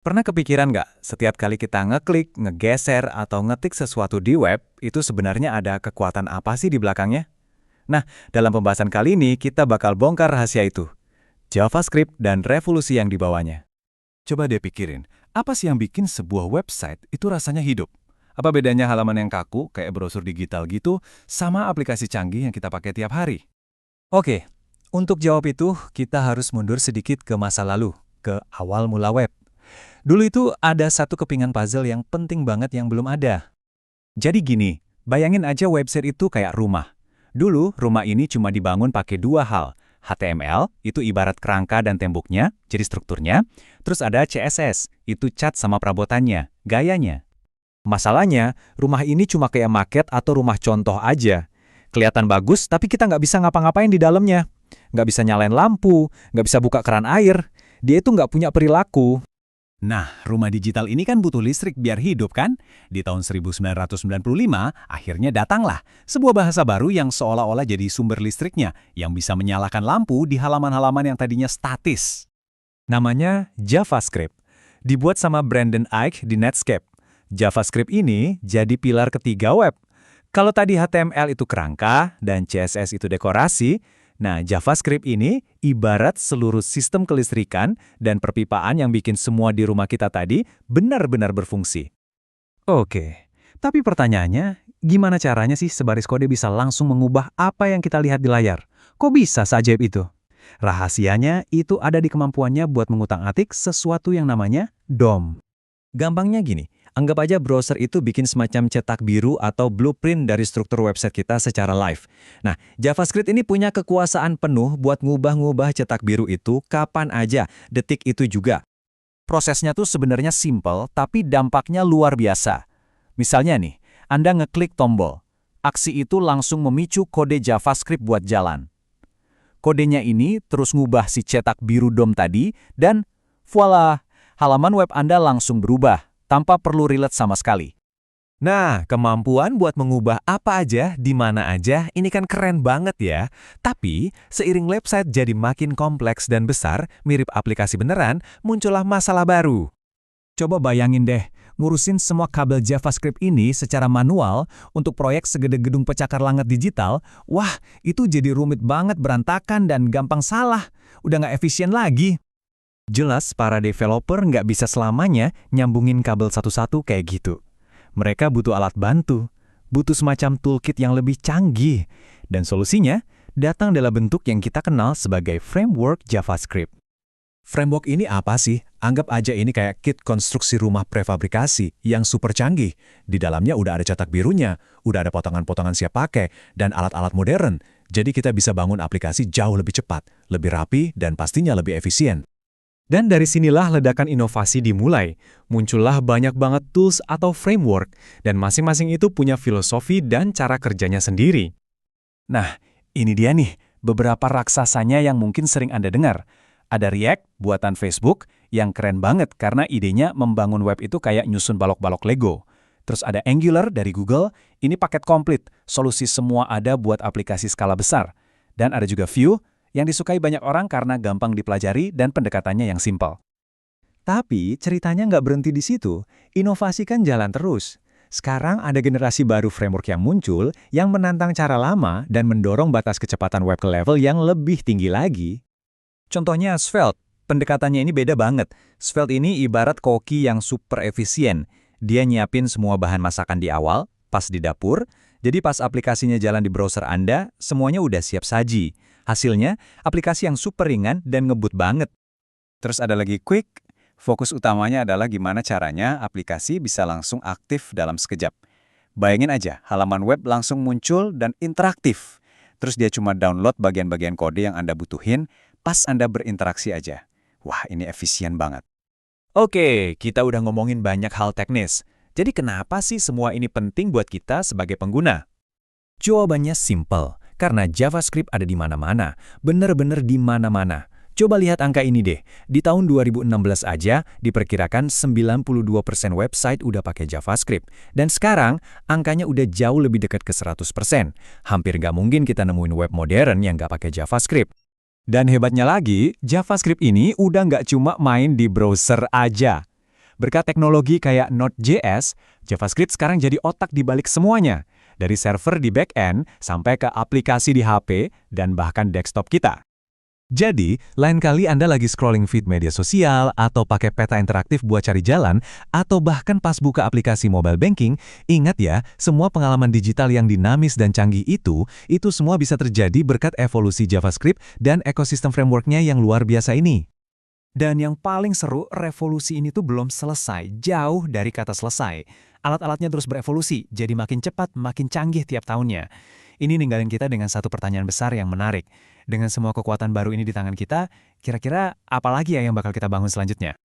Pernah kepikiran nggak, setiap kali kita ngeklik, ngegeser, atau ngetik sesuatu di web, itu sebenarnya ada kekuatan apa sih di belakangnya? Nah, dalam pembahasan kali ini kita bakal bongkar rahasia itu. JavaScript dan revolusi yang dibawanya. Coba deh pikirin, apa sih yang bikin sebuah website itu rasanya hidup? Apa bedanya halaman yang kaku, kayak brosur digital gitu, sama aplikasi canggih yang kita pakai tiap hari? Oke, untuk jawab itu kita harus mundur sedikit ke masa lalu, ke awal mula web. Dulu itu ada satu kepingan puzzle yang penting banget yang belum ada. Jadi gini, bayangin aja website itu kayak rumah. Dulu, rumah ini cuma dibangun pakai dua hal. HTML, itu ibarat kerangka dan temboknya, jadi strukturnya. Terus ada CSS, itu cat sama perabotannya, gayanya. Masalahnya, rumah ini cuma kayak maket atau rumah contoh aja. Kelihatan bagus, tapi kita nggak bisa ngapa-ngapain di dalamnya. Nggak bisa nyalain lampu, nggak bisa buka keran air. Dia itu nggak punya perilaku. Nah, rumah digital ini kan butuh listrik biar hidup kan? Di tahun 1995, akhirnya datanglah sebuah bahasa baru yang seolah-olah jadi sumber listriknya, yang bisa menyalakan lampu di halaman-halaman yang tadinya statis. Namanya JavaScript. Dibuat sama Brandon Ike di Netscape. JavaScript ini jadi pilar ketiga web. Kalau tadi HTML itu kerangka dan CSS itu dekorasi, nah JavaScript ini ibarat seluruh sistem kelistrikan dan perpipaan yang bikin semua di rumah kita tadi benar-benar berfungsi. Oke, tapi pertanyaannya, gimana caranya sih sebaris kode bisa langsung mengubah apa yang kita lihat di layar? Kok bisa seajaib itu? Rahasianya itu ada di kemampuannya buat mengutak-atik sesuatu yang namanya DOM. Gampangnya gini, anggap aja browser itu bikin semacam cetak biru atau blueprint dari struktur website kita secara live. Nah, JavaScript ini punya kekuasaan penuh buat ngubah-ngubah cetak biru itu kapan aja, detik itu juga. Prosesnya tuh sebenarnya simple, tapi dampaknya luar biasa. Misalnya nih, Anda ngeklik tombol. Aksi itu langsung memicu kode JavaScript buat jalan. Kodenya ini terus ngubah si cetak biru DOM tadi, dan voila! Halaman web Anda langsung berubah, tanpa perlu relate sama sekali. Nah, kemampuan buat mengubah apa aja, di mana aja, ini kan keren banget ya. Tapi, seiring website jadi makin kompleks dan besar, mirip aplikasi beneran, muncullah masalah baru. Coba bayangin deh, ngurusin semua kabel JavaScript ini secara manual untuk proyek segede gedung pencakar langit digital, wah, itu jadi rumit banget, berantakan, dan gampang salah. Udah nggak efisien lagi. Jelas para developer nggak bisa selamanya nyambungin kabel satu-satu kayak gitu. Mereka butuh alat bantu, butuh semacam toolkit yang lebih canggih. Dan solusinya datang dalam bentuk yang kita kenal sebagai framework JavaScript. Framework ini apa sih? Anggap aja ini kayak kit konstruksi rumah prefabrikasi yang super canggih. Di dalamnya udah ada cetak birunya, udah ada potongan-potongan siap pakai, dan alat-alat modern. Jadi kita bisa bangun aplikasi jauh lebih cepat, lebih rapi, dan pastinya lebih efisien. Dan dari sinilah ledakan inovasi dimulai. Muncullah banyak banget tools atau framework, dan masing-masing itu punya filosofi dan cara kerjanya sendiri. Nah, ini dia nih, beberapa raksasanya yang mungkin sering Anda dengar. Ada React, buatan Facebook, yang keren banget karena idenya membangun web itu kayak nyusun balok-balok Lego. Terus ada Angular dari Google, ini paket komplit, solusi semua ada buat aplikasi skala besar. Dan ada juga Vue, yang disukai banyak orang karena gampang dipelajari dan pendekatannya yang simpel. Tapi ceritanya nggak berhenti di situ, inovasi kan jalan terus. Sekarang ada generasi baru framework yang muncul yang menantang cara lama dan mendorong batas kecepatan web ke level yang lebih tinggi lagi. Contohnya Svelte, pendekatannya ini beda banget. Svelte ini ibarat koki yang super efisien. Dia nyiapin semua bahan masakan di awal, pas di dapur, jadi pas aplikasinya jalan di browser Anda, semuanya udah siap saji. Hasilnya, aplikasi yang super ringan dan ngebut banget. Terus ada lagi Quick, fokus utamanya adalah gimana caranya aplikasi bisa langsung aktif dalam sekejap. Bayangin aja, halaman web langsung muncul dan interaktif. Terus dia cuma download bagian-bagian kode yang Anda butuhin, pas Anda berinteraksi aja. Wah, ini efisien banget. Oke, kita udah ngomongin banyak hal teknis. Jadi kenapa sih semua ini penting buat kita sebagai pengguna? Jawabannya simple. Karena JavaScript ada di mana-mana, bener-bener di mana-mana. Coba lihat angka ini deh, di tahun 2016 aja diperkirakan 92% website udah pakai JavaScript. Dan sekarang, angkanya udah jauh lebih dekat ke 100%. Hampir nggak mungkin kita nemuin web modern yang nggak pakai JavaScript. Dan hebatnya lagi, JavaScript ini udah nggak cuma main di browser aja. Berkat teknologi kayak Node.js, JavaScript sekarang jadi otak di balik semuanya. Dari server di back-end sampai ke aplikasi di HP dan bahkan desktop kita. Jadi, lain kali Anda lagi scrolling feed media sosial atau pakai peta interaktif buat cari jalan, atau bahkan pas buka aplikasi mobile banking, ingat ya, semua pengalaman digital yang dinamis dan canggih itu semua bisa terjadi berkat evolusi JavaScript dan ekosistem frameworknya yang luar biasa ini. Dan yang paling seru, revolusi ini tuh belum selesai, jauh dari kata selesai. Alat-alatnya terus berevolusi, jadi makin cepat, makin canggih tiap tahunnya. Ini ninggalin kita dengan satu pertanyaan besar yang menarik. Dengan semua kekuatan baru ini di tangan kita, kira-kira apa lagi ya yang bakal kita bangun selanjutnya?